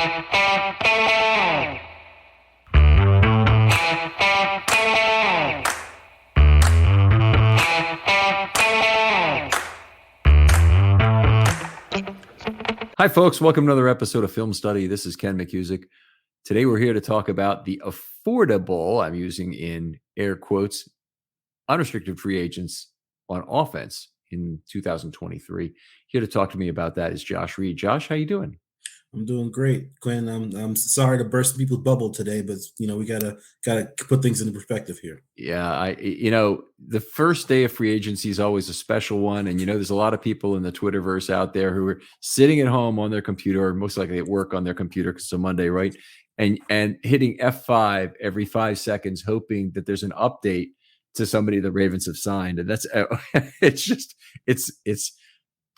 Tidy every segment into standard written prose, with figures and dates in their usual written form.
Hi, folks. Welcome to another episode of Film Study. This is Ken McCusick. Today, we're here to talk about the affordable, I'm using in air quotes, unrestricted free agents on offense in 2023. Here to talk to me about that is Josh Reed. Josh, how you doing? I'm doing great, Quinn. I'm sorry to burst people's bubble today, but we gotta put things into perspective here. Yeah, the first day of free agency is always a special one. And, there's a lot of people in the Twitterverse out there who are sitting at home on their computer, or most likely at work on their computer because it's a Monday, right? And hitting F5 every 5 seconds, hoping that there's an update to somebody the Ravens have signed. And that's, it's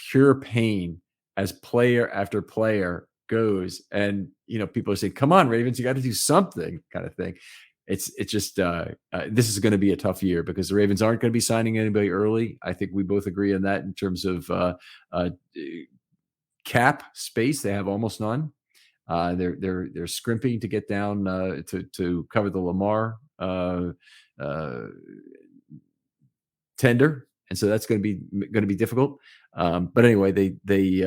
pure pain as player after player goes. And, people are saying, come on, Ravens, you got to do something, kind of thing. It's just, this is going to be a tough year because the Ravens aren't going to be signing anybody early. I think we both agree on that in terms of cap space. They have almost none. They're scrimping to get down to cover the Lamar tender, and so that's going to be difficult. But anyway, they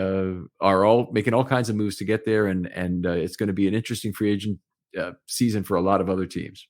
are all making all kinds of moves to get there, and it's going to be an interesting free agent season for a lot of other teams.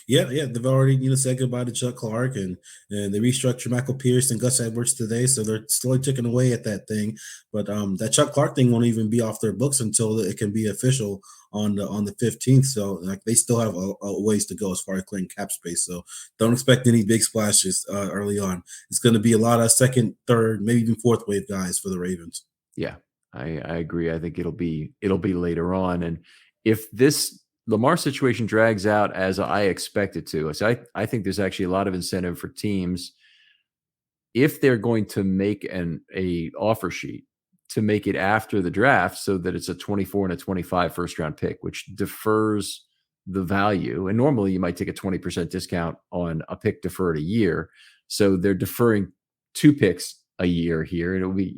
Yeah, they've already said goodbye to Chuck Clark, and they restructured Michael Pierce and Gus Edwards today, so they're slowly chipping away at that thing. But that Chuck Clark thing won't even be off their books until it can be official on the 15th. So they still have a ways to go as far as clearing cap space. So don't expect any big splashes early on. It's going to be a lot of second, third, maybe even fourth wave guys for the Ravens. Yeah, I agree. I think it'll be later on, and if this Lamar situation drags out as I expect it to, so I think there's actually a lot of incentive for teams if they're going to make a offer sheet to make it after the draft so that it's a 24 and a 25 first round pick, which defers the value. And normally you might take a 20% discount on a pick deferred a year. So they're deferring 2 picks a year here. It'll be,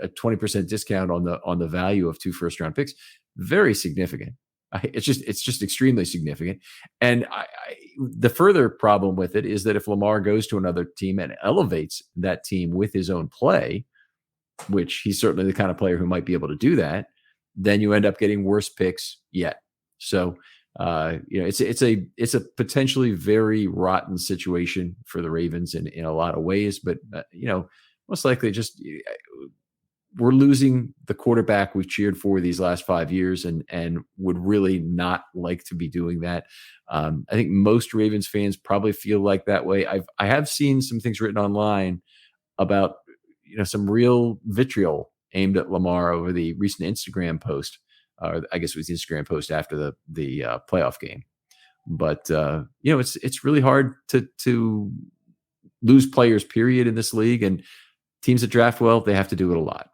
a 20% discount on the value of 2 first round picks. Very significant. It's just extremely significant. And the further problem with it is that if Lamar goes to another team and elevates that team with his own play, which he's certainly the kind of player who might be able to do that, then you end up getting worse picks yet. So, it's a potentially very rotten situation for the Ravens in a lot of ways, but most likely just we're losing the quarterback we've cheered for these last 5 years and would really not like to be doing that. I think most Ravens fans probably feel like that way. I have seen some things written online about, some real vitriol aimed at Lamar over the recent Instagram post, or I guess it was the Instagram post after the playoff game. But, it's really hard to lose players, period, in this league. And teams that draft well, they have to do it a lot.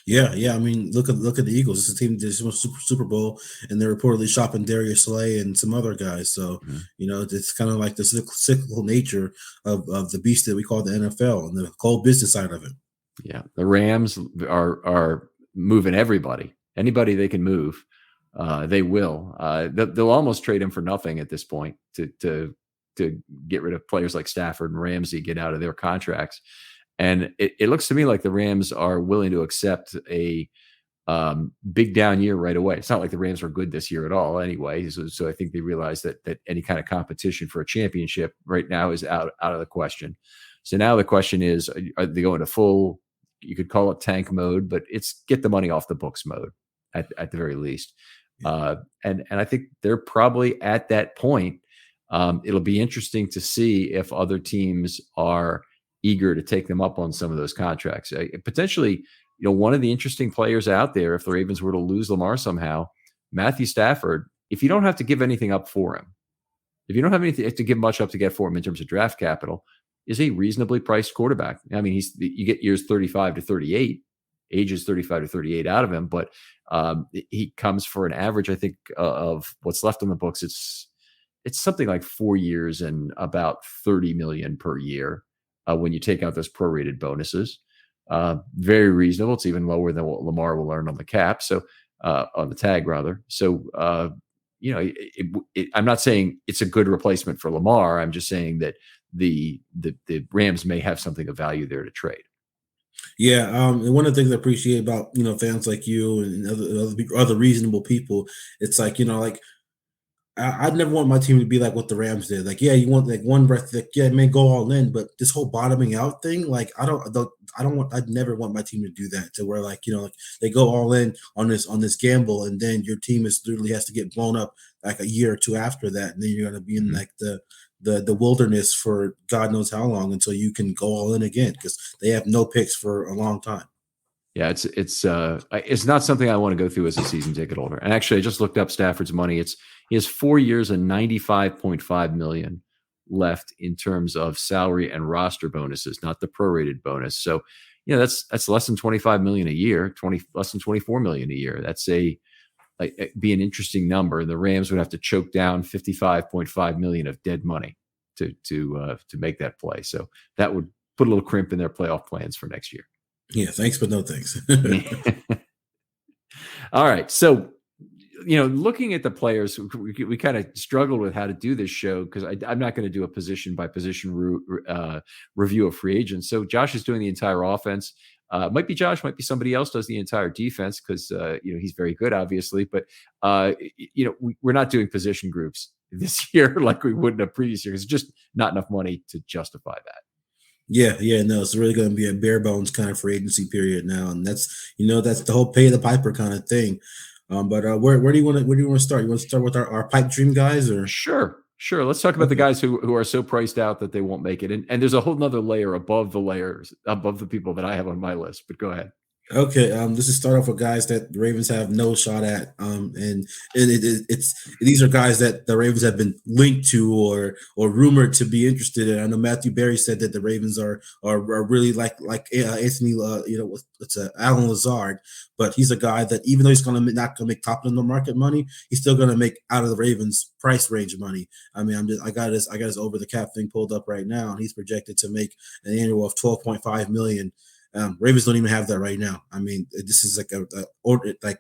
Yeah. I mean, look at the Eagles. It's a team that just won Super Bowl, and they're reportedly shopping Darius Slay and some other guys. So, it's kind of like the cyclical nature of the beast that we call the NFL and the whole business side of it. Yeah, the Rams are moving everybody. Anybody they can move, they will. They'll almost trade him for nothing at this point to get rid of players like Stafford and Ramsey, get out of their contracts. And it looks to me like the Rams are willing to accept a big down year right away. It's not like the Rams were good this year at all anyway. So I think they realize that any kind of competition for a championship right now is out of the question. So now the question is, are they going to full, you could call it tank mode, but it's get the money off the books mode at the very least. And I think they're probably at that point. It'll be interesting to see if other teams are eager to take them up on some of those contracts. Potentially, one of the interesting players out there, if the Ravens were to lose Lamar somehow, Matthew Stafford, if you don't have to give anything up for him, if you don't have anything to give much up to get for him in terms of draft capital, is a reasonably priced quarterback. I mean, you get years 35 to 38, ages 35 to 38 out of him, but he comes for an average, I think, of what's left on the books. It's something like 4 years and about $30 million per year. When you take out those prorated bonuses, very reasonable. It's even lower than what Lamar will earn on the cap. So on the tag rather. So I'm not saying it's a good replacement for Lamar. I'm just saying that the Rams may have something of value there to trade. Yeah, and one of the things I appreciate about fans like you and other reasonable people, it's like like I'd never want my team to be like what the Rams did. Like, yeah, you want like one breath, like, yeah, it may go all in, but this whole bottoming out thing, like, I don't want, I'd never want my team to do that. To where like, like they go all in on this gamble, and then your team is literally has to get blown up like a year or two after that, and then you're gonna be in like the wilderness for God knows how long until you can go all in again because they have no picks for a long time. Yeah, it's not something I want to go through as a season ticket holder. And actually, I just looked up Stafford's money. He has 4 years and 95.5 million left in terms of salary and roster bonuses, not the prorated bonus. So, that's less than 25 million a year, less than 24 million a year. That's be an interesting number. The Rams would have to choke down 55.5 million of dead money to make that play. So that would put a little crimp in their playoff plans for next year. Yeah, thanks, but no thanks. All right. So, looking at the players, we kind of struggled with how to do this show because I'm not going to do a position by position review of free agents. So Josh is doing the entire offense. Might be Josh, might be somebody else does the entire defense because he's very good, obviously. But we're not doing position groups this year like we would in a previous year. It's just not enough money to justify that. Yeah, no, it's really going to be a bare bones kind of free agency period now, and that's the whole pay the piper kind of thing. But where do you want to start? You want to start with our pipe dream guys, or Sure. Let's talk about the guys who are so priced out that they won't make it, and there's a whole nother layer above the people that I have on my list. But go ahead. Okay, this is start off with guys that the Ravens have no shot at, and it's these are guys that the Ravens have been linked to or rumored to be interested in. I know Matthew Berry said that the Ravens are really like Anthony, it's Alan Lazard, but he's a guy that even though he's not going to make top of the market money, he's still going to make out of the Ravens price range money. I mean, I got his over the cap thing pulled up right now, and he's projected to make an annual of $12.5 million. Ravens don't even have that right now. I mean, this is like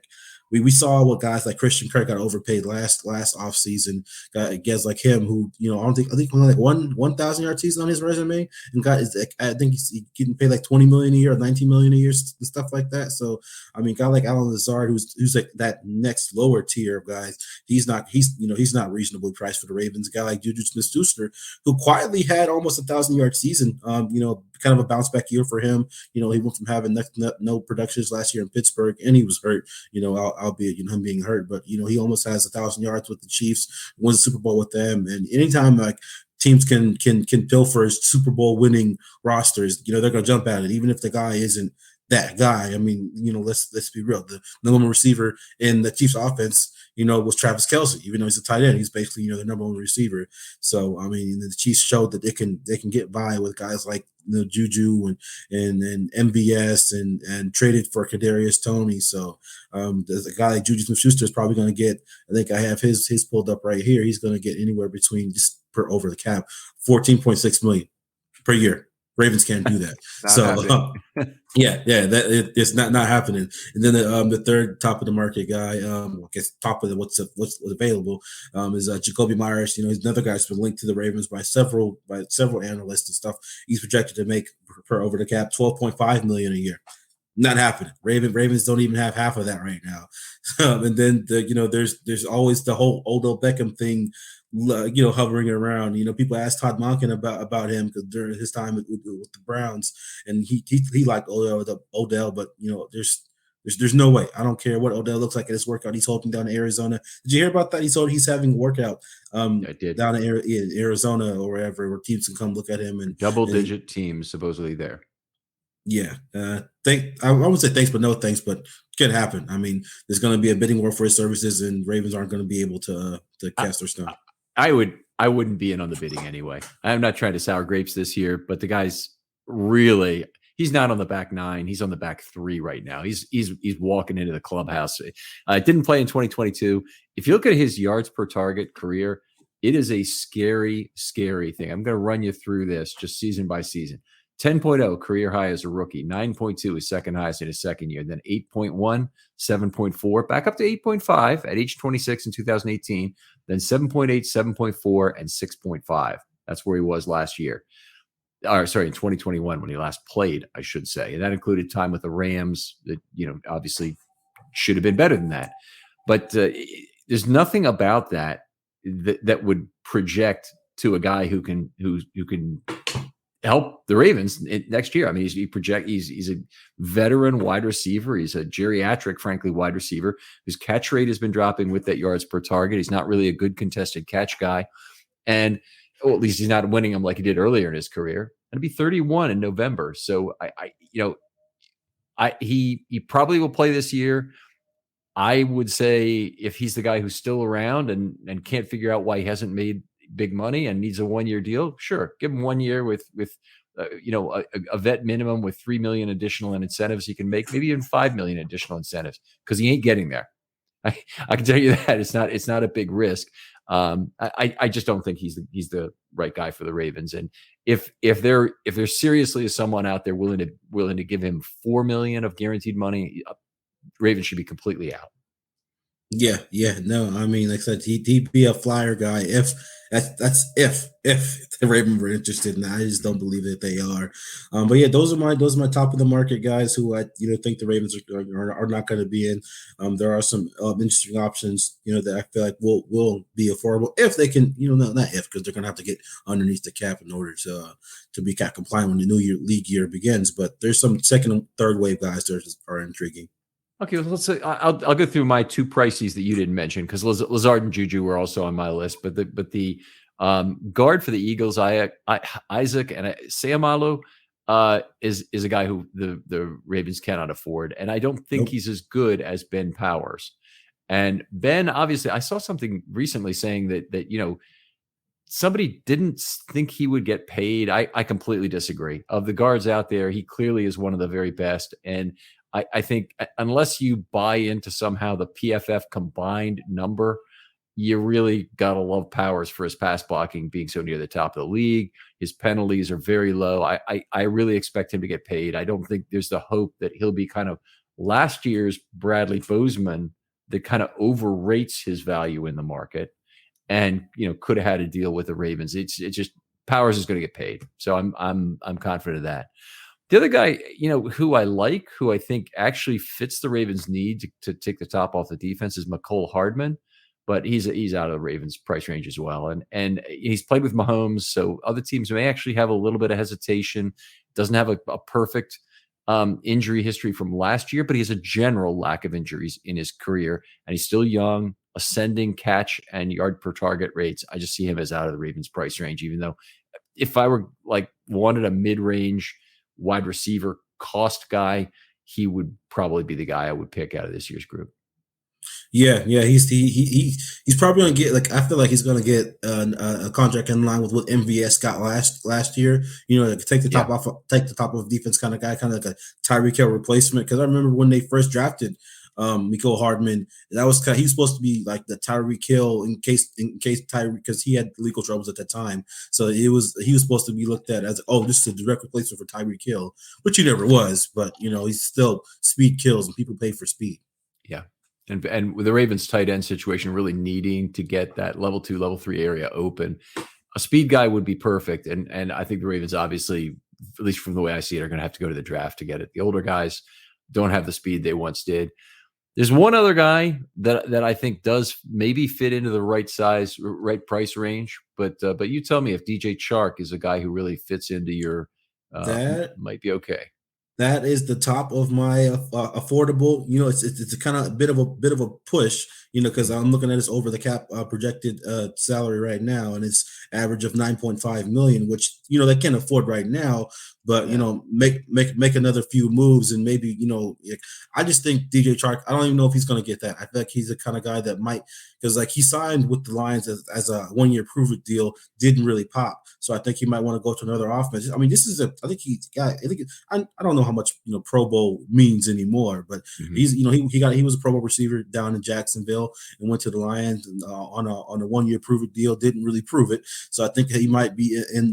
we saw what guys like Christian Kirk got overpaid last offseason. Guys like him who I think only like 1,000 yard season on his resume, and I think he's getting paid like 20 million a year or 19 million a year and stuff like that. So I mean, guy like Alan Lazard who's like that next lower tier of guys, he's not reasonably priced for the Ravens. A guy like Juju Smith-Schuster who quietly had almost 1,000 yard season. Kind of a bounce back year for him. He went from having no productions last year in Pittsburgh, and he was hurt. Albeit him being hurt, but he almost has 1,000 yards with the Chiefs, won the Super Bowl with them, and anytime like teams can pilfer his Super Bowl winning rosters, they're gonna jump at it, even if the guy isn't that guy. I mean, let's be real. The number one receiver in the Chiefs offense, was Travis Kelce. Even though he's a tight end, he's basically the number one receiver. So I mean, the Chiefs showed that they can get by with guys like Juju and MVS and traded for Kadarius Toney. So there's a guy like Juju Smith-Schuster is probably going to get. I think I have his pulled up right here. He's going to get anywhere between just per over the cap, 14.6 million per year. Ravens can't do that. So it's not happening. And then the third top of the market guy, I guess top of the what's available, is Jacoby Myers. He's another guy who's been linked to the Ravens by several analysts and stuff. He's projected to make per over the cap 12.5 million a year. Not happening. Ravens don't even have half of that right now. And then there's always the whole Odell Beckham thing, hovering around. People asked Todd Monken about him because during his time with the Browns, and he liked Odell, but there's no way. I don't care what Odell looks like at his workout. He's holding down to Arizona. Did you hear about that? He's having a workout I did. down in Arizona or wherever, where teams can come look at him and double-digit teams supposedly there. Yeah, I would say thanks, but no thanks, but it can happen. I mean, there's going to be a bidding war for his services, and Ravens aren't going to be able to cast their stone. I wouldn't be in on the bidding anyway. I'm not trying to sour grapes this year, but the guy's really, he's not on the back nine. He's on the back three right now. He's walking into the clubhouse. Didn't play in 2022. If you look at his yards per target career, it is a scary, scary thing. I'm going to run you through this just season by season. 10.0 career high as a rookie, 9.2 is second highest in his second year, then 8.1, 7.4, back up to 8.5 at age 26 in 2018, then 7.8, 7.4, and 6.5. That's where he was last year. Or sorry, in 2021 when he last played, I should say. And that included time with the Rams that, obviously should have been better than that. But there's nothing about that would project to a guy who can help the Ravens next year. I mean, he's a veteran wide receiver. He's a geriatric, frankly, wide receiver whose catch rate has been dropping with that yards per target. He's not really a good contested catch guy. And at least he's not winning them like he did earlier in his career. And he'll be 31 in November. So he probably will play this year. I would say if he's the guy who's still around and can't figure out why he hasn't made big money and needs a 1-year deal, sure, give him 1 year with a vet minimum with $3 million additional in incentives he can make, maybe even $5 million additional incentives, because he ain't getting there. I can tell you that it's not a big risk. I just don't think he's the right guy for the Ravens. And if there seriously is someone out there willing to give him $4 million of guaranteed money, Ravens should be completely out. Yeah. No, I mean, like I said, he'd be a flyer guy if if the Ravens were interested in that. I just don't believe that they are. But yeah, those are my top of the market guys who I think the Ravens are not going to be in. There are some interesting options that I feel like will be affordable if they can, not if, because they're going to have to get underneath the cap in order to be cap compliant when the league year begins. But there's some second and third wave guys that are intriguing. Okay, well, let's say I'll go through my two prices that you didn't mention, because Lazard and Juju were also on my list, but the guard for the Eagles, Isaac and Seumalo is a guy who the Ravens cannot afford, and I don't think he's as good as Ben Powers. And Ben, obviously, I saw something recently saying that somebody didn't think he would get paid. I completely disagree. Of the guards out there, he clearly is one of the very best, and I think unless you buy into somehow the PFF combined number, you really got to love Powers for his pass blocking being so near the top of the league. His penalties are very low. I really expect him to get paid. I don't think there's the hope that he'll be kind of last year's Bradley Bozeman that kind of overrates his value in the market and could have had a deal with the Ravens. It's just Powers is going to get paid. So I'm confident of that. The other guy, who I like, who I think actually fits the Ravens' need to take the top off the defense, is McCole Hardman, but he's out of the Ravens' price range as well, and he's played with Mahomes, so other teams may actually have a little bit of hesitation. Doesn't have a perfect injury history from last year, but he has a general lack of injuries in his career, and he's still young, ascending catch and yard per target rates. I just see him as out of the Ravens' price range, even though if I were wanted a mid-range wide receiver cost guy, he would probably be the guy I would pick out of this year's group. Yeah, he's probably gonna get I feel like he's gonna get a contract in line with what MVS got last year. Take the top off defense kind of guy, kind of like a Tyreek Hill replacement. Because I remember when they first drafted McCole Hardman, that was he was supposed to be like the Tyreek Hill in case Tyreek, because he had legal troubles at that time. So he was supposed to be looked at as, this is a direct replacement for Tyreek Hill, which he never was. But he's still speed kills, and people pay for speed. Yeah. And with the Ravens tight end situation really needing to get that level 2, level 3 area open, a speed guy would be perfect. And I think the Ravens, obviously, at least from the way I see it, are going to have to go to the draft to get it. The older guys don't have the speed they once did. There's one other guy that I think does maybe fit into the right size, right price range. But you tell me if DJ Chark is a guy who really fits into your that might be okay. That is the top of my affordable. It's a kind of bit of a push. Because I'm looking at this over the cap projected salary right now, and it's average of 9.5 million, which they can't afford right now. But make another few moves, and maybe I just think DJ Chark. I don't even know if he's going to get that. I feel like he's the kind of guy that might, because he signed with the Lions as a 1-year prove-it deal, didn't really pop. So I think he might want to go to another offense. I mean, this is I don't know how much Pro Bowl means anymore, but he's he was a Pro Bowl receiver down in Jacksonville and went to the Lions on a 1-year prove-it deal. Didn't really prove it. So I think he might be in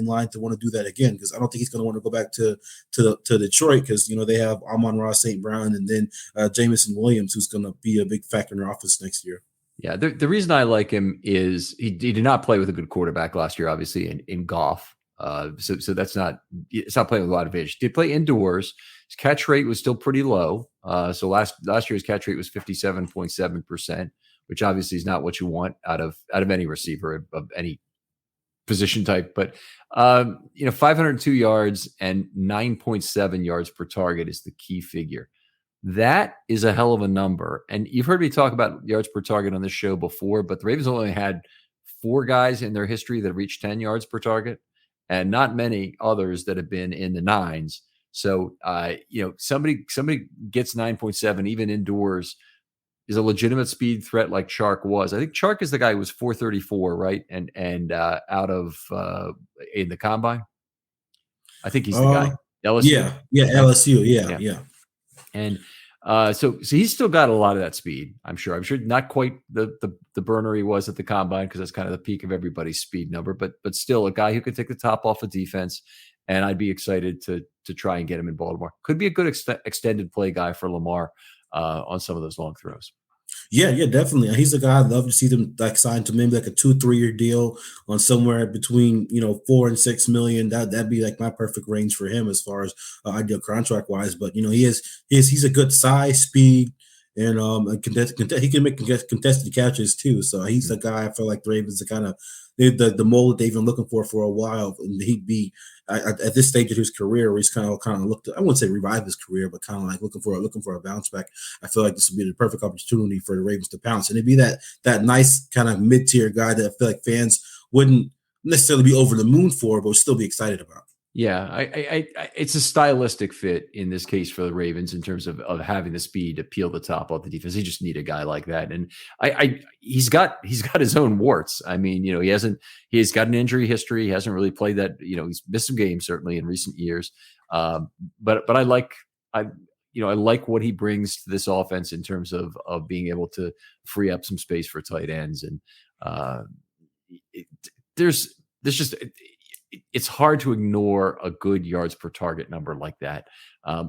line to want to do that again, because I don't think think he's going to want to go back to Detroit because they have Amon-Ra St. Brown and then Jameson Williams, who's going to be a big factor in their offense next year. Yeah, the reason I like him is he did not play with a good quarterback last year, obviously in Goff. So that's not it's not playing with a lot of advantage. He did play indoors. His catch rate was still pretty low. So last year's catch rate was 57.7%, which obviously is not what you want out of any receiver of any position type. But 502 yards and 9.7 yards per target is the key figure. That is a hell of a number. And you've heard me talk about yards per target on this show before, but the Ravens only had 4 guys in their history that reached 10 yards per target and not many others that have been in the 9s. So, somebody gets 9.7 even indoors is a legitimate speed threat like Chark was. I think Chark is the guy who was 434, right? And out of in the combine. I think he's the guy. LSU. Yeah, right? LSU. Yeah. And so he's still got a lot of that speed. I'm sure not quite the burner he was at the combine because that's kind of the peak of everybody's speed number, but still a guy who could take the top off of defense. And I'd be excited to try and get him in Baltimore. Could be a good extended play guy for Lamar on some of those long throws. Yeah, definitely. He's a guy I'd love to see them sign to maybe like a 2-3 year deal on somewhere between 4 and 6 million. That'd be like my perfect range for him as far as ideal contract wise. But he's a good size, speed, and he can make contested catches too. So he's a guy I feel like the Ravens are kind of the mold that they've been looking for a while, and he'd be at this stage of his career where he's kind of looked. I wouldn't say revive his career, but kind of like looking for a bounce back. I feel like this would be the perfect opportunity for the Ravens to pounce, and it'd be that nice kind of mid tier guy that I feel like fans wouldn't necessarily be over the moon for, but would still be excited about. Yeah, it's a stylistic fit in this case for the Ravens in terms of having the speed to peel the top off the defense. They just need a guy like that, and he's got his own warts. I mean, he's got an injury history. He hasn't really played that. He's missed some games certainly in recent years. But I like what he brings to this offense in terms of being able to free up some space for tight ends, and there's just. It's hard to ignore a good yards per target number like that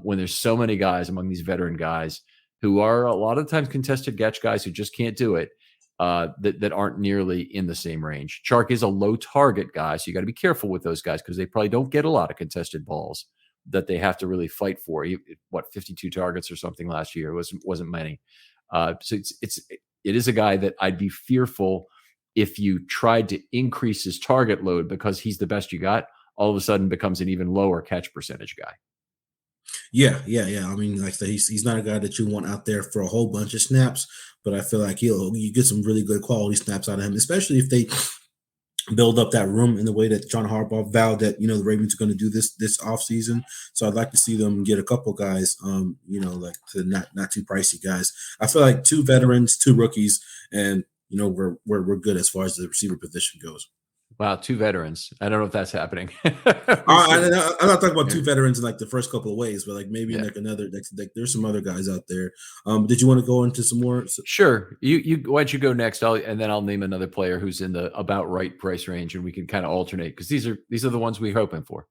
when there's so many guys among these veteran guys who are a lot of the times contested catch guys who just can't do it that aren't nearly in the same range. Chark is a low target guy, so you got to be careful with those guys because they probably don't get a lot of contested balls that they have to really fight for. 52 targets or something last year? It wasn't many. So it is a guy that I'd be fearful if you tried to increase his target load because he's the best you got, all of a sudden becomes an even lower catch percentage guy. Yeah. I mean, like I said, he's not a guy that you want out there for a whole bunch of snaps, but I feel like you get some really good quality snaps out of him, especially if they build up that room in the way that John Harbaugh vowed that the Ravens are going to do this offseason. So I'd like to see them get a couple guys, like to not too pricey guys. I feel like 2 veterans, 2 rookies, and we're good as far as the receiver position goes. Wow, 2 veterans. I don't know if that's happening. I'm not talking about 2 veterans in like the first couple of ways, but like maybe like another. Like there's some other guys out there. Did you want to go into some more? Sure. You why don't you go next? And then I'll name another player who's in the about right price range, and we can kind of alternate because these are the ones we're hoping for.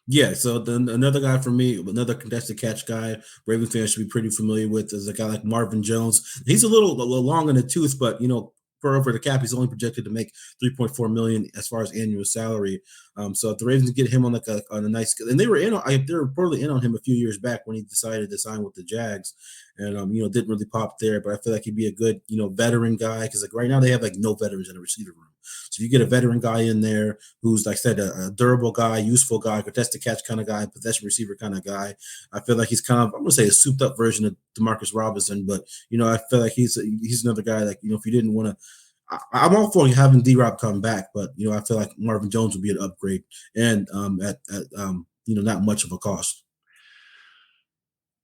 Yeah, so then another guy for me, another contested catch guy, Ravens fans should be pretty familiar with is a guy like Marvin Jones. He's a little long in the tooth, but per over the cap, he's only projected to make $3.4 million as far as annual salary. So if the Ravens get him on a nice, and they were reportedly in on him a few years back when he decided to sign with the Jags, and didn't really pop there. But I feel like he'd be a good veteran guy because like right now they have like no veterans in the receiver room. So you get a veteran guy in there who's, like I said, a durable guy, useful guy, contested catch kind of guy, possession receiver kind of guy. I feel like he's kind of, I'm going to say a souped up version of DeMarcus Robinson, but, I feel like he's another guy like, if you didn't want to, I'm all for having D-Rob come back, but, I feel like Marvin Jones would be an upgrade and at not much of a cost.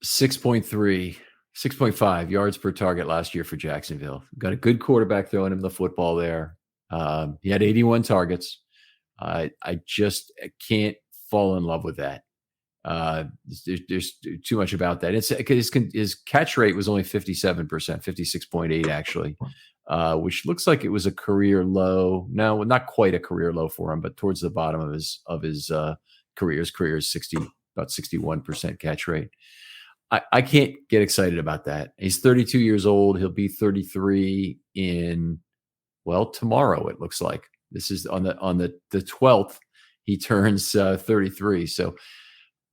6.5 yards per target last year for Jacksonville. Got a good quarterback throwing him the football there. He had 81 targets. I just can't fall in love with that. There's too much about that. His catch rate was only 57%, 56.8 actually, which looks like it was a career low. No, not quite a career low for him, but towards the bottom of his career. His career is about 61% catch rate. I can't get excited about that. He's 32 years old. He'll be 33 in, well, tomorrow. It looks like this is on the 12th. He turns 33. So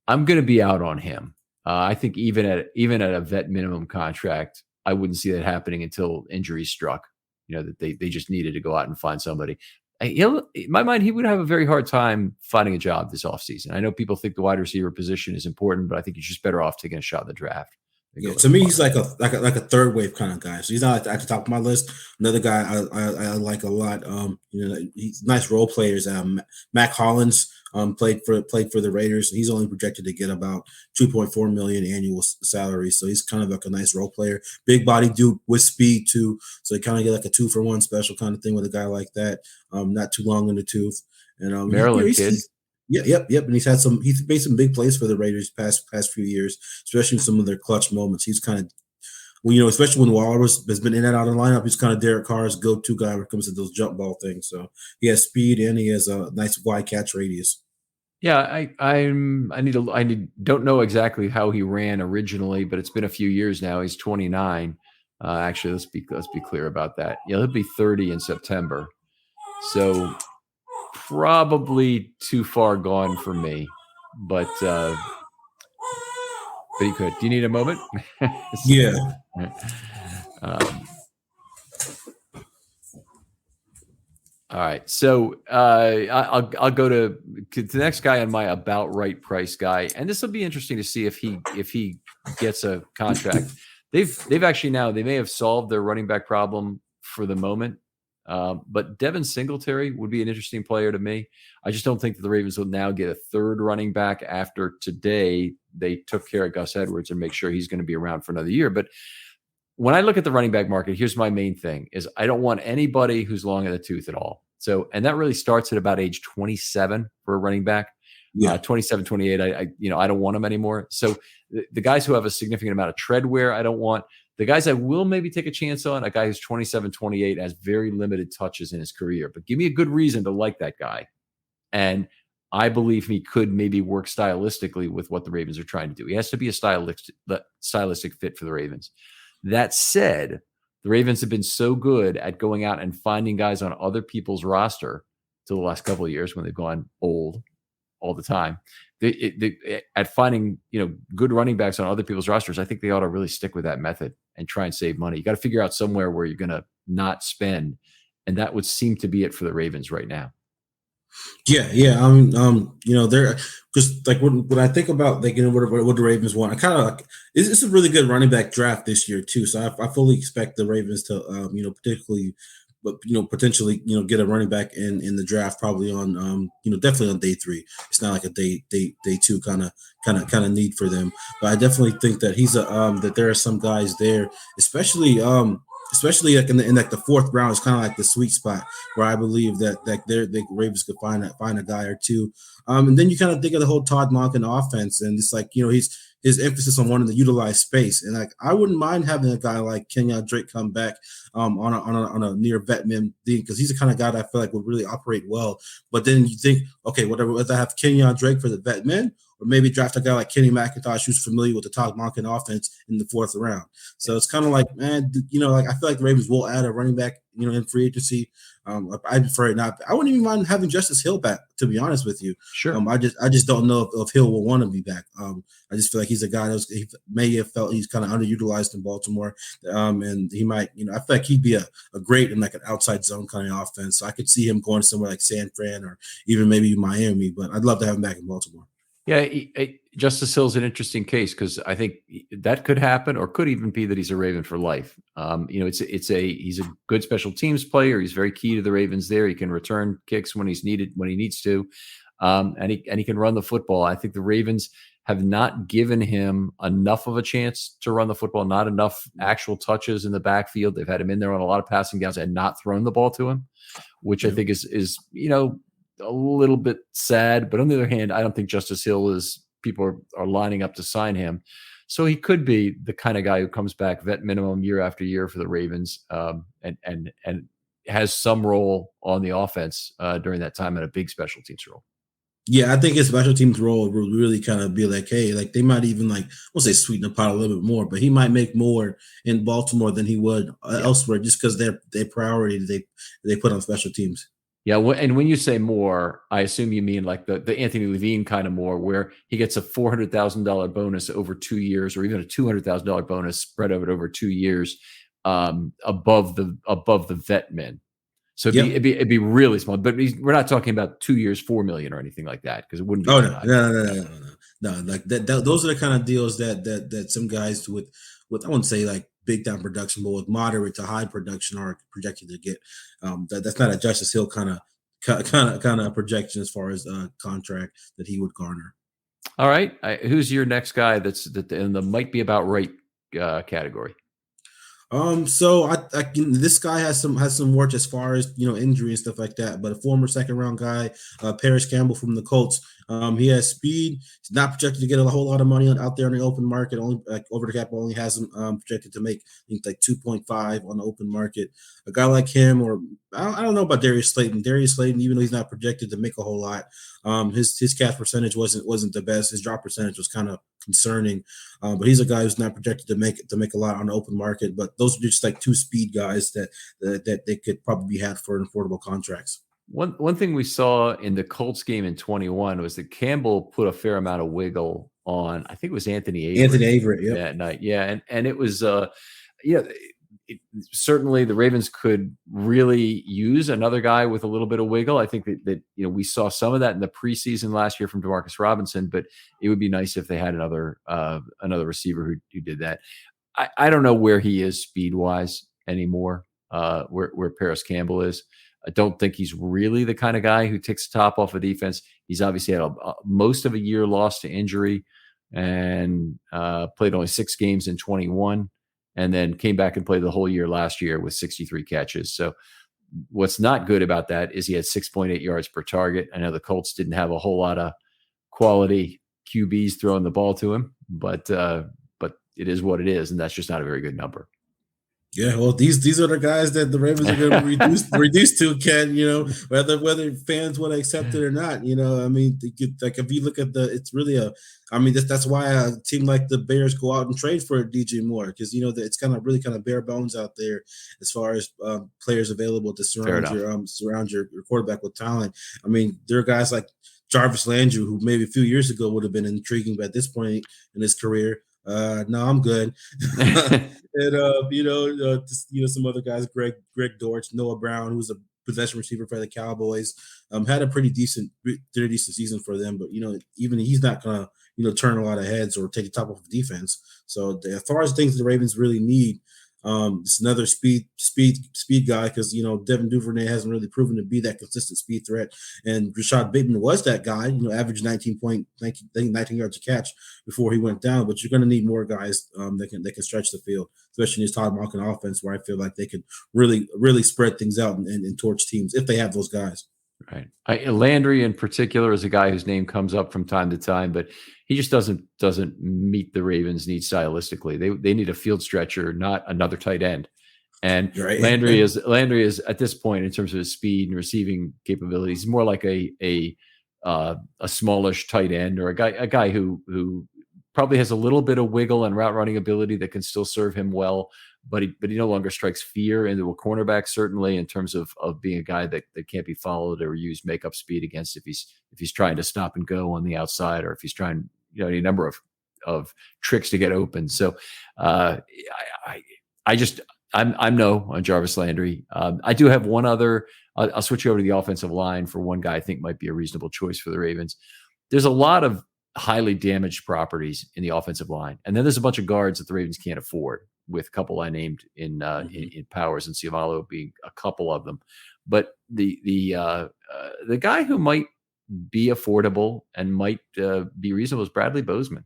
I'm going to be out on him. I think even at a vet minimum contract, I wouldn't see that happening until injury struck. That they just needed to go out and find somebody. In my mind, he would have a very hard time finding a job this offseason. I know people think the wide receiver position is important, but I think he's just better off taking a shot in the draft. Yeah, to me, he's like a third wave kind of guy. So he's not at the top of my list. Another guy I like a lot. He's nice role players. Mac Hollins played for the Raiders. He's only projected to get about 2.4 million annual salary. So he's kind of like a nice role player. Big body dude with speed too. So you kind of get like a 2-for-1 special kind of thing with a guy like that. Not too long in the tooth. And Maryland kid. Yeah, yep. And he's made some big plays for the Raiders past few years, especially in some of their clutch moments. He's kind of, especially when Waller has been in and out of the lineup, he's kind of Derek Carr's go-to guy when it comes to those jump ball things. So he has speed and he has a nice wide catch radius. Yeah, I don't know exactly how he ran originally, but it's been a few years now. He's 29. Actually, let's be clear about that. Yeah, he'll be 30 in September. So probably too far gone for me, but he could. Do you need a moment? Yeah. All right. So I'll go to the next guy on my about right price guy, and this will be interesting to see if he gets a contract. They've actually now they may have solved their running back problem for the moment. But Devin Singletary would be an interesting player to me. I just don't think that the Ravens will now get a third running back after today. They took care of Gus Edwards and make sure he's going to be around for another year. But when I look at the running back market, here's my main thing is I don't want anybody who's long in the tooth at all. So, and that really starts at about age 27 for a running back. Yeah. 27, 28. I don't want them anymore. So the guys who have a significant amount of tread wear, I don't want. The guys I will maybe take a chance on, a guy who's 27, 28, has very limited touches in his career. But give me a good reason to like that guy. And I believe he could maybe work stylistically with what the Ravens are trying to do. He has to be a stylistic fit for the Ravens. That said, the Ravens have been so good at going out and finding guys on other people's roster to the last couple of years when they've gone old all the time. At finding good running backs on other people's rosters, I think they ought to really stick with that method and try and save money. You got to figure out somewhere where you're going to not spend, and that would seem to be it for the Ravens right now. Yeah. They're just like when I think about what the Ravens want, I kind of like it's a really good running back draft this year too. So I fully expect the Ravens to potentially get a running back in the draft probably on definitely on day 3. It's not like a day 2 kind of need for them, but I definitely think that that there are some guys there, especially like in the 4th round is kind of like the sweet spot where I believe that the Ravens could find a guy or two. And then you kind of think of the whole Todd Monken offense, and it's like his emphasis on wanting to utilize space, and like I wouldn't mind having a guy like Kenyon Drake come back on a near vet min thing, because he's the kind of guy that I feel like would really operate well. But then you think, okay, whether I have Kenyon Drake for the vet min, or maybe draft a guy like Kenny McIntosh who's familiar with the Todd Monken offense in the 4th round. So it's kind of like, man, like I feel like the Ravens will add a running back, in free agency. I prefer it not. I wouldn't even mind having Justice Hill back, to be honest with you. Sure. I just don't know if Hill will want to be back. I just feel like he's a guy he may have felt he's kind of underutilized in Baltimore, and he might, I feel like he'd be a great in like an outside zone kind of offense. So I could see him going somewhere like San Fran or even maybe Miami, but I'd love to have him back in Baltimore. Yeah, Justice Hill's an interesting case because I think that could happen, or could even be that he's a Raven for life. He's a good special teams player. He's very key to the Ravens. There, he can return kicks when he needs to, and he can run the football. I think the Ravens have not given him enough of a chance to run the football, not enough actual touches in the backfield. They've had him in there on a lot of passing downs and not thrown the ball to him, which I think is a little bit sad. But on the other hand, I don't think Justice Hill people are lining up to sign him. So he could be the kind of guy who comes back vet minimum year after year for the Ravens, and has some role on the offense during that time in a big special teams role. Yeah, I think his special teams role will really kind of be like, hey, like they might even like, we'll say sweeten the pot a little bit more, but he might make more in Baltimore than he would Yeah. elsewhere, just because their priority they put on special teams. Yeah, and when you say more, I assume you mean like the Anthony Levine kind of more, where he gets a $400,000 bonus over 2 years, or even a $200,000 bonus spread over 2 years, above the vet min. So Yep. it'd be really small, but we're not talking about 2 years, 4 million or anything like that, because it wouldn't be Oh that no, high. no, no, no, No. no, no, no. No, like those are the kind of deals that some guys with I wouldn't say like big time production, but with moderate to high production are projected to get. That's not a Justice Hill kind of projection as far as contract that he would garner. All right, who's your next guy that's that in the might be about right category? So this guy has some work as far as injury and stuff like that. But a former second round guy, Paris Campbell from the Colts. He has speed. He's not projected to get a whole lot of money out there in the open market. Only like over the cap only has him projected to make I think like 2.5 on the open market. A guy like him, or I don't know about Darius Slayton. Darius Slayton, even though he's not projected to make a whole lot, his catch percentage wasn't the best. His drop percentage was kind of concerning. But he's a guy who's not projected to make a lot on the open market. But those are just like two speed guys that they could probably be had for affordable contracts. One thing we saw in the Colts game in 21 was that Campbell put a fair amount of wiggle on, I think it was Anthony Anthony Averett Averett, yep. that night. Yeah, and it was yeah, certainly the Ravens could really use another guy with a little bit of wiggle. I think that we saw some of that in the preseason last year from Demarcus Robinson, but it would be nice if they had another receiver who did that. I don't know where he is speed wise anymore. Where Paris Campbell is. I don't think he's really the kind of guy who takes the top off of defense. He's obviously had most of a year lost to injury, and played only 6 games in 21, and then came back and played the whole year last year with 63 catches. So what's not good about that is he had 6.8 yards per target. I know the Colts didn't have a whole lot of quality QBs throwing the ball to him, but it is what it is, and that's just not a very good number. Yeah, well, these are the guys that the Ravens are going to be reduced to, Ken. Whether fans want to accept it or not. I mean, like if you look at it's really I mean, that's why a team like the Bears go out and trade for DJ Moore, because it's kind of really kind of bare bones out there as far as players available to surround your quarterback with talent. I mean, there are guys like Jarvis Landry, who maybe a few years ago would have been intriguing, but at this point in his career, no, I'm good. And some other guys, Greg Dortch, Noah Brown, who's a possession receiver for the Cowboys, had a pretty decent season for them. But even he's not gonna turn a lot of heads or take the top off the defense. So as far as things the Ravens really need, it's another speed guy, because Devin Duvernay hasn't really proven to be that consistent speed threat, and Rashad Bateman was that guy. Averaged 19 yards a catch before he went down. But you're going to need more guys that can stretch the field, especially in this Todd Monken offense, where I feel like they could really spread things out and torch teams if they have those guys. Right. Landry in particular is a guy whose name comes up from time to time, but he just doesn't meet the Ravens' needs stylistically. They need a field stretcher, not another tight end. And Right. Landry is at this point, in terms of his speed and receiving capabilities, more like a smallish tight end, or a guy who probably has a little bit of wiggle and route running ability that can still serve him well, but he no longer strikes fear into a cornerback, certainly in terms of being a guy that can't be followed or use makeup speed against if he's trying to stop and go on the outside, or if he's trying any number of tricks to get open. So I'm no on Jarvis Landry. I do have one other. I'll switch you over to the offensive line for one guy I think might be a reasonable choice for the Ravens. There's a lot of highly damaged properties in the offensive line, and then there's a bunch of guards that the Ravens can't afford, with a couple I named in Powers and Ciavalo being a couple of them. But the guy who might be affordable and might be reasonable is Bradley Bozeman.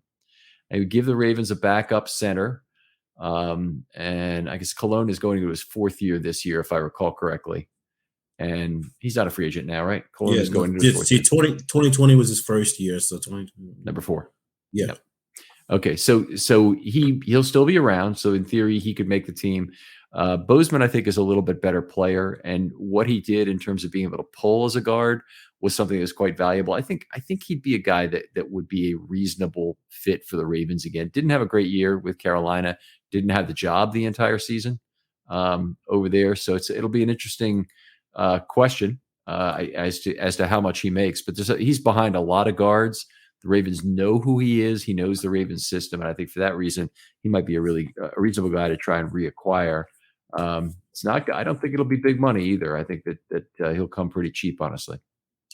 I would give the Ravens a backup center. And I guess Cologne is going to his 4th year this year, if I recall correctly. And he's not a free agent now, right? Cologne is going to his 4th year. 2020 was his first year, so 2020. Number 4. Yeah. Yep. Okay, so he'll still be around. So in theory, he could make the team. Bozeman, I think, is a little bit better player, and what he did in terms of being able to pull as a guard was something that's quite valuable. I think he'd be a guy that would be a reasonable fit for the Ravens again. Didn't have a great year with Carolina, didn't have the job the entire season over there. So it'll be an interesting question as to how much he makes. But he's behind a lot of guards. The Ravens know who he is. He knows the Ravens system, and I think for that reason, he might be a reasonable guy to try and reacquire. It's not. I don't think it'll be big money either. I think that he'll come pretty cheap, honestly.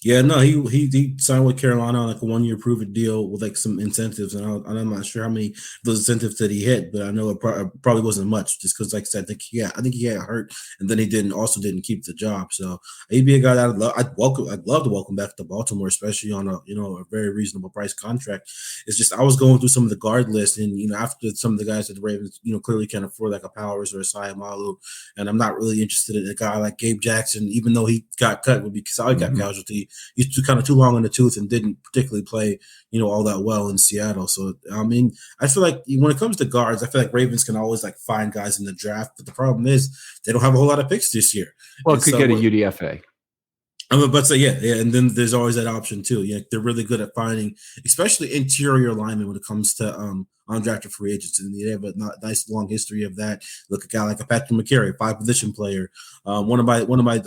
Yeah, no, he signed with Carolina on like a 1 year prove deal with like some incentives, and I'm not sure how many of those incentives that he hit, but I know it probably wasn't much, just because like I said, I think he got hurt, and then he didn't keep the job. So he'd be a guy that I'd love to welcome back to Baltimore, especially on a very reasonable price contract. It's just I was going through some of the guard lists, and after some of the guys that the Ravens clearly can't afford, like a Powers or a Sayamalu, and I'm not really interested in a guy like Gabe Jackson, even though he got cut would be salary cap casualty. He's too long in the tooth and didn't particularly play, all that well in Seattle. So I mean, I feel like when it comes to guards, I feel like Ravens can always like find guys in the draft, but the problem is they don't have a whole lot of picks this year. Well, And it could so get a UDFA. I'm about to say, yeah, and then there's always that option too. Yeah, they're really good at finding, especially interior linemen when it comes to undrafted free agents, and they have a nice long history of that. Look, a guy like a Patrick McCary, 5 position player. One of my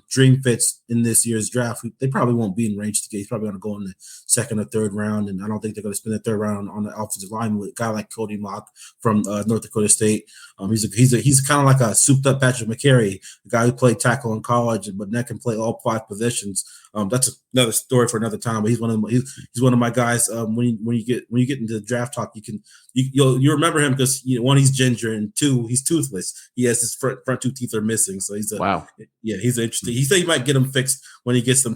dream fits in this year's draft. They probably won't be in range to get. He's probably going to go in the second or third round, and I don't think they're going to spend the third round on the offensive line with a guy like Cody Mock from North Dakota State. He's kind of like a souped up Patrick McCary, a guy who played tackle in college, but that can play all 5 positions. That's another story for another time. But he's one of my guys. When you get into the draft talk, you remember him because one, he's ginger, and two, he's toothless. He has his front 2 teeth are missing. So Wow. he's interesting. He said he might get them fixed when he gets to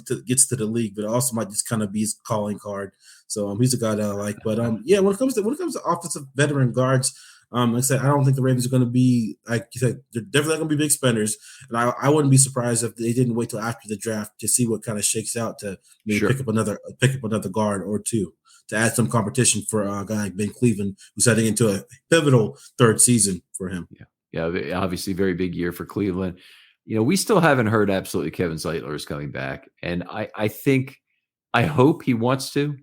the league, but it also might just kind of be his calling card. So he's a guy that I like. But yeah, when it comes to offensive veteran guards. Like I said, I don't think the Ravens are going to be, like you said, they're definitely going to be big spenders. And I wouldn't be surprised if they didn't wait till after the draft to see what kind of shakes out to maybe pick up another guard or two to add some competition for a guy like Ben Cleveland, who's heading into a pivotal third season for him. Yeah, obviously very big year for Cleveland. We still haven't heard absolutely Kevin Zeitler is coming back, and I hope he wants to.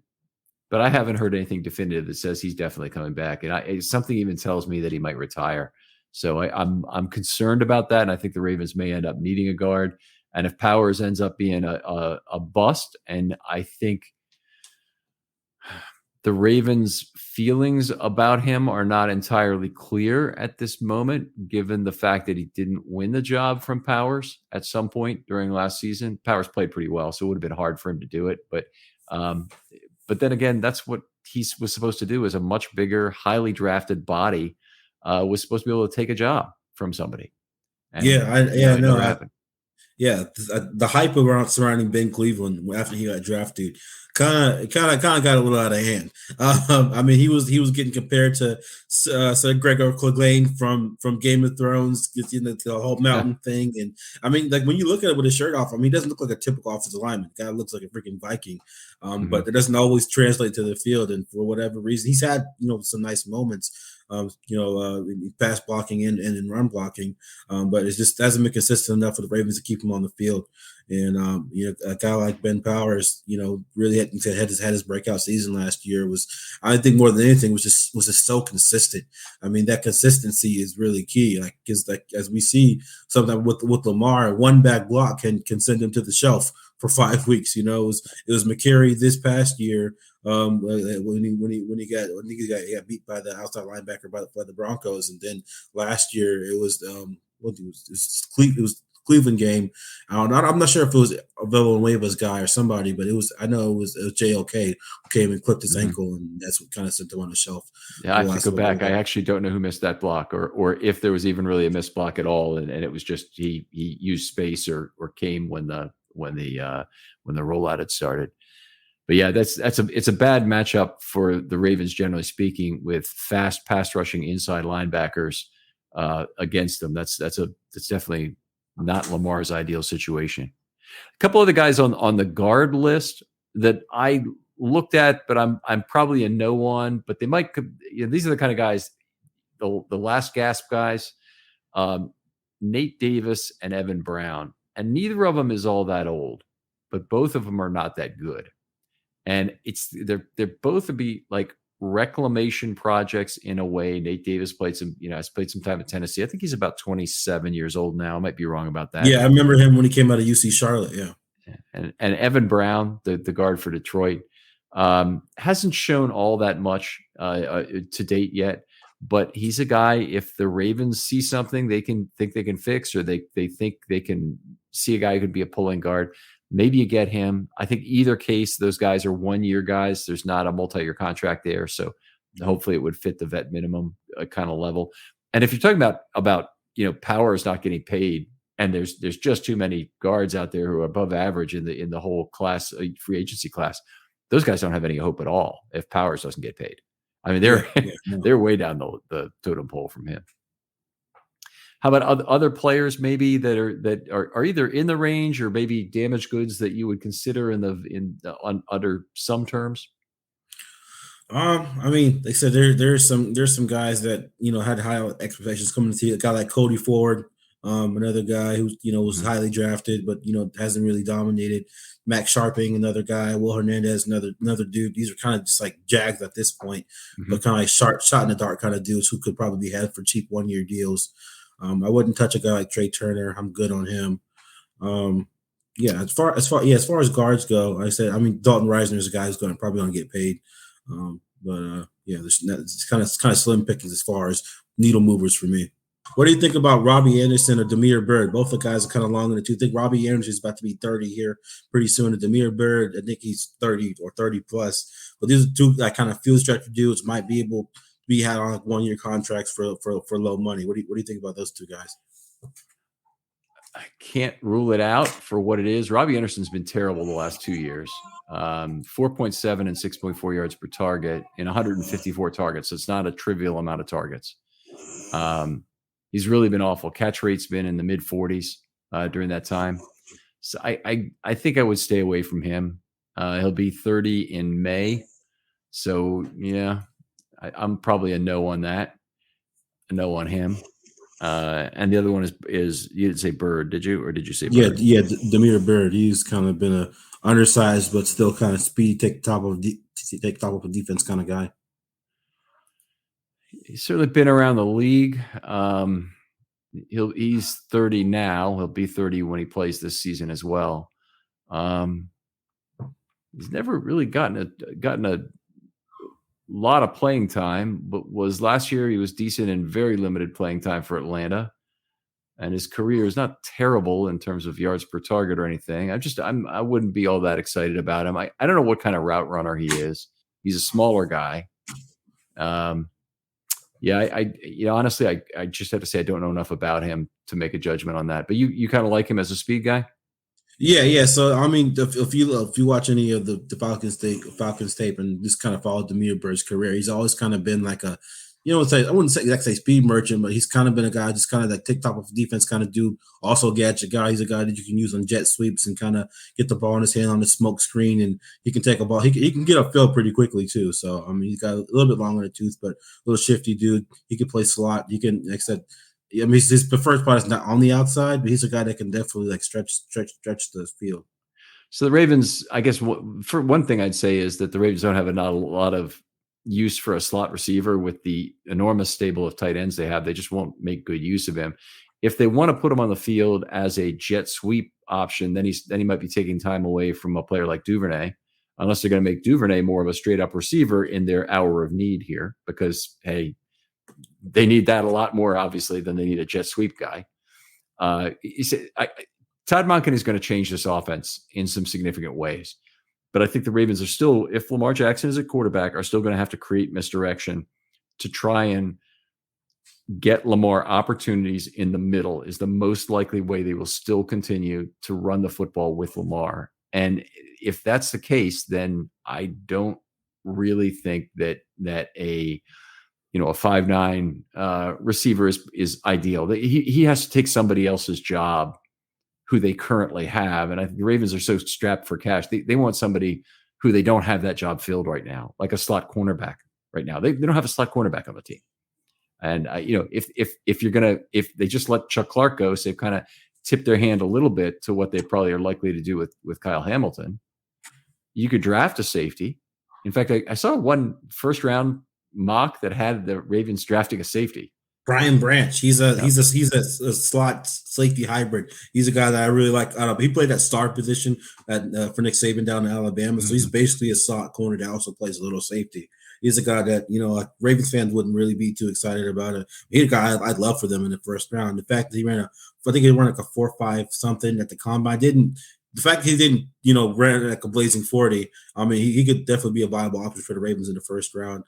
But I haven't heard anything definitive that says he's definitely coming back, and something even tells me that he might retire. So I'm concerned about that, and I think the Ravens may end up needing a guard. And if Powers ends up being a bust, and I think the Ravens' feelings about him are not entirely clear at this moment, given the fact that he didn't win the job from Powers at some point during last season. Powers played pretty well, so it would have been hard for him to do it, but then again, that's what he was supposed to do. Is a much bigger, highly drafted body was supposed to be able to take a job from somebody. And, it never happened. The hype around surrounding Ben Cleveland after he got drafted kind of got a little out of hand. I mean, he was getting compared to Sir Gregor Clegane from Game of Thrones, the whole mountain thing, and I mean, like when you look at it with his shirt off, I mean, he doesn't look like a typical offensive lineman. The guy looks like a freaking Viking, but it doesn't always translate to the field, and for whatever reason, he's had some nice moments. Pass blocking and in run blocking, but it just hasn't been consistent enough for the Ravens to keep him on the field. And a guy like Ben Powers, really had his breakout season last year. I think more than anything was just so consistent. I mean, that consistency is really key. Like, because as we see sometimes with Lamar, one bad block can send him to the shelf for 5 weeks. It was McCary this past year. When he got beat by the outside linebacker by the Broncos, and then last year it was Cleveland game. I'm not sure if it was Villanueva's guy or somebody, but it was JLK who came and clipped his ankle, and that's what kind of sent him on the shelf. Yeah, I have to go back. I actually don't know who missed that block, or if there was even really a missed block at all, and it was just he used space or came when the rollout had started. But yeah, it's a bad matchup for the Ravens, generally speaking, with fast pass rushing inside linebackers against them. That's definitely not Lamar's ideal situation. A couple of the guys on the guard list that I looked at, but I'm probably a no on. But they might. These are the kind of guys, the last gasp guys, Nate Davis and Evan Brown, and neither of them is all that old. but both of them are not that good. And they're both to be like reclamation projects in a way. Nate Davis played has played some time at Tennessee. I think he's about 27 years old now. I might be wrong about that. Yeah, I remember him when he came out of UC Charlotte. Yeah. And Evan Brown, the guard for Detroit, hasn't shown all that much to date yet. But he's a guy, if the Ravens see something they can fix, or they think they can see a guy who could be a pulling guard, maybe you get him. I think either case, those guys are 1-year guys. There's not a multi-year contract there. So hopefully it would fit the vet minimum kind of level. And if you're talking about Powers not getting paid, and there's just too many guards out there who are above average in the whole class, free agency class, those guys don't have any hope at all if Powers doesn't get paid. I mean, they're way down the totem pole from him. How about other players maybe that are either in the range or maybe damaged goods that you would consider on under some terms? I mean, like I said, there's some guys that had high expectations coming to a guy like Cody Ford, another guy who was highly drafted, but hasn't really dominated. Max Sharping, another guy. Will Hernandez, another dude. These are kind of just like Jags at this point, but kind of like shot in the dark kind of dudes who could probably be had for cheap 1-year deals. I wouldn't touch a guy like Trey Turner. I'm good on him. Yeah, as far as guards go, like I said, I mean, Dalton Reisner is a guy who's probably going to get paid. Yeah, it's kind of slim pickings as far as needle movers for me. What do you think about Robbie Anderson or Damiere Byrd? Both the guys are kind of long in the tooth. I think Robbie Anderson is about to be 30 here pretty soon. And Damiere Byrd, I think he's 30 or 30 plus. But these are two that kind of field stretcher dudes might be able to be had on 1-year contracts for low money. What do you think about those two guys? I can't rule it out for what it is. Robbie Anderson's been terrible the last 2 years. 4.7 and 6.4 yards per target in 154 targets. So it's not a trivial amount of targets. He's really been awful. Catch rate's been in the mid 40s during that time. So I think I would stay away from him. He'll be 30 in May. So yeah, I'm probably a no on that. A no on him. And the other one is you didn't say Bird, did you? Or did you say Bird? Yeah, Damiere Byrd. He's kind of been a undersized but still kind of speedy, take top of a defense kind of guy. He's certainly been around the league. He's 30 now. He'll be 30 when he plays this season as well. He's never really gotten a lot of playing time, but last year he was decent in very limited playing time for Atlanta. And his career is not terrible in terms of yards per target or anything. I wouldn't be all that excited about him. I don't know what kind of route runner he is. He's a smaller guy. Yeah, honestly, I just have to say I don't know enough about him to make a judgment on that. But you kind of like him as a speed guy? Yeah. So I mean, if you watch any of the Falcons tape and just kind of follow Damiere Byrd's career, he's always kind of been like a, I wouldn't say exactly speed merchant, but he's kind of been a guy just kind of like tick top of defense kind of dude. Also gadget guy. He's a guy that you can use on jet sweeps and kind of get the ball in his hand on the smoke screen, and he can take a ball. He can get upfield pretty quickly too. So I mean, he's got a little bit longer in the tooth, but a little shifty dude. He can play slot. He can, like I said, I mean, his preferred spot is not on the outside, but he's a guy that can definitely like stretch the field. So the Ravens, I guess, for one thing I'd say is that the Ravens don't have not a lot of use for a slot receiver with the enormous stable of tight ends they have. They just won't make good use of him. If they want to put him on the field as a jet sweep option, then he might be taking time away from a player like Duvernay, unless they're going to make Duvernay more of a straight up receiver in their hour of need here, because, hey, they need that a lot more, obviously, than they need a jet sweep guy. Todd Monken is going to change this offense in some significant ways. But I think the Ravens are still, if Lamar Jackson is a quarterback, are still going to have to create misdirection to try and get Lamar opportunities in the middle is the most likely way they will still continue to run the football with Lamar. And if that's the case, then I don't really think that a 5'9" receiver is ideal. He has to take somebody else's job who they currently have. And I think the Ravens are so strapped for cash. They want somebody who they don't have that job filled right now, like a slot cornerback right now. They don't have a slot cornerback on the team. And, if they just let Chuck Clark go, so they've kind of tip their hand a little bit to what they probably are likely to do with Kyle Hamilton. You could draft a safety. In fact, I saw one first round mock that had the Ravens drafting a safety. Brian Branch, he's a slot safety hybrid. He's a guy that I really like. He played that star position for Nick Saban down in Alabama, so he's basically a slot corner that also plays a little safety. He's a guy that Ravens fans wouldn't really be too excited about it. He's a guy I'd love for them in the first round. The fact that I think he ran like a 4.5 something at the combine. The fact that he didn't, run like a blazing 40. I mean, he could definitely be a viable option for the Ravens in the first round.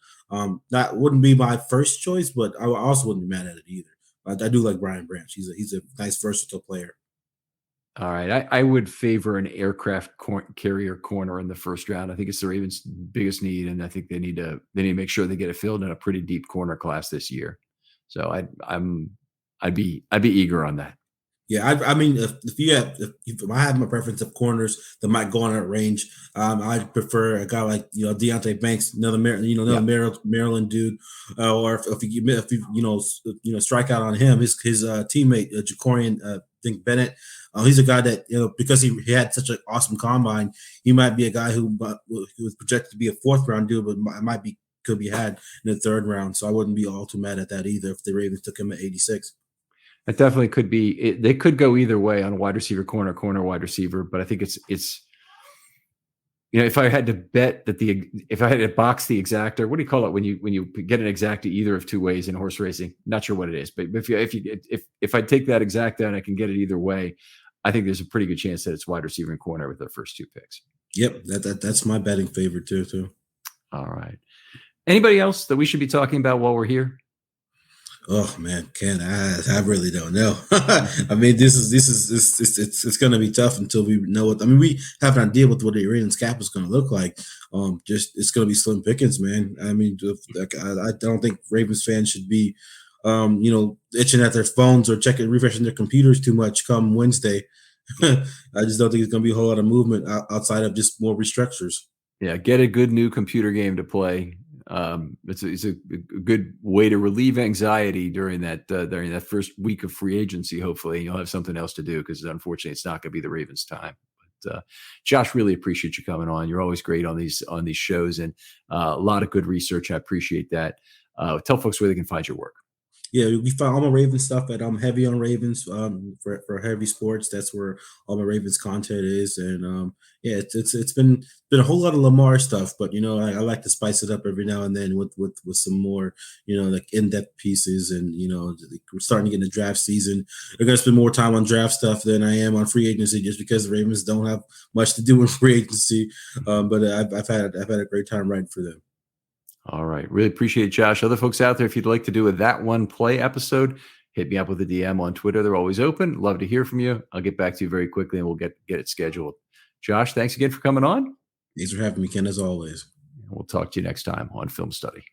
That wouldn't be my first choice, but I also wouldn't be mad at it either. I do like Brian Branch. He's a nice versatile player. All right, I would favor an aircraft carrier corner in the first round. I think it's the Ravens' biggest need, and I think they need to make sure they get it filled in a pretty deep corner class this year. So I'd be eager on that. Yeah, I mean, if I have my preference of corners that might go on that range, I'd prefer a guy like Deontay Banks, another Maryland dude, or if you strike out on him, his teammate Jacorian, I think Bennett. He's a guy that because he had such an awesome combine, he might be a guy who was projected to be a fourth round dude, but could be had in the third round. So I wouldn't be all too mad at that either if the Ravens took him at 86. It definitely could be. They could go either way on wide receiver, corner, wide receiver. But I think it's if I had to bet that if I had to box the exacta, what do you call it when you get an exacta either of two ways in horse racing? Not sure what it is, but if I take that exacta and I can get it either way, I think there's a pretty good chance that it's wide receiver and corner with their first two picks. Yep, that's my betting favorite too. All right. Anybody else that we should be talking about while we're here? Oh man, Ken, I really don't know. I mean, it's going to be tough until we know what. I mean, we have an idea what the Ravens cap is going to look like. It's going to be slim pickings, man. I mean, I don't think Ravens fans should be, itching at their phones or refreshing their computers too much come Wednesday. I just don't think it's going to be a whole lot of movement outside of just more restructures. Yeah, get a good new computer game to play. It's a good way to relieve anxiety during that first week of free agency. Hopefully, you'll have something else to do because unfortunately, it's not going to be the Ravens' time. But Josh, really appreciate you coming on. You're always great on these shows, and a lot of good research. I appreciate that. Tell folks where they can find your work. Yeah, we find all my Ravens stuff at Heavy on Ravens for Heavy Sports. That's where all my Ravens content is, and it's been a whole lot of Lamar stuff, but I like to spice it up every now and then with some more like in-depth pieces, and we're starting to get into draft season. I'm gonna spend more time on draft stuff than I am on free agency, just because the Ravens don't have much to do in free agency. But I've had a great time writing for them. All right. Really appreciate it, Josh. Other folks out there, if you'd like to do a That One Play episode, hit me up with a DM on Twitter. They're always open. Love to hear from you. I'll get back to you very quickly and we'll get it scheduled. Josh, thanks again for coming on. Thanks for having me, Ken, as always. We'll talk to you next time on Film Study.